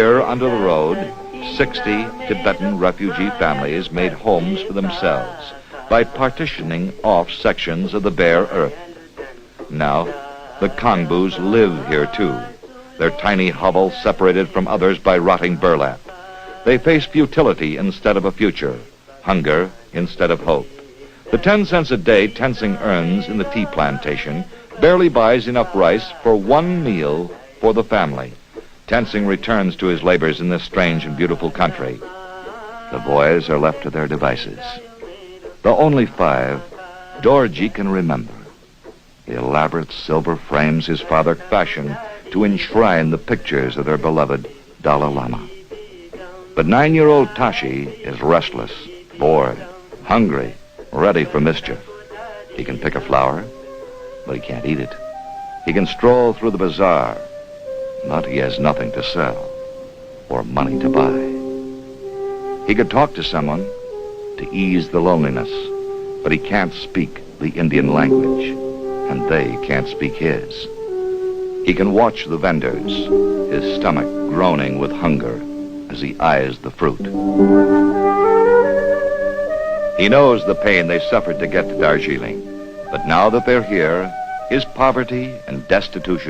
Here, under the road, 60 Tibetan refugee families made homes for themselves by partitioning off sections of the bare earth. Now, the Kongbus live here too, their tiny hovels separated from others by rotting burlap. They face futility instead of a future, hunger instead of hope. The 10 cents a day Tensing earns in the tea plantation barely buys enough rice for one meal for the family. Tensing returns to his labors in this strange and beautiful country. The boys are left to their devices. The only 5 Dorji can remember. The elaborate silver frames his father fashioned to enshrine the pictures of their beloved Dalai Lama. But 9-year-old Tashi is restless, bored, hungry, ready for mischief. He can pick a flower, but he can't eat it. He can stroll through the bazaar, but he has nothing to sell or money to buy. He could talk to someone to ease the loneliness, but he can't speak the Indian language, and they can't speak his. He can watch the vendors, his stomach groaning with hunger as he eyes the fruit. He knows the pain they suffered to get to Darjeeling, but now that they're here, his poverty and destitution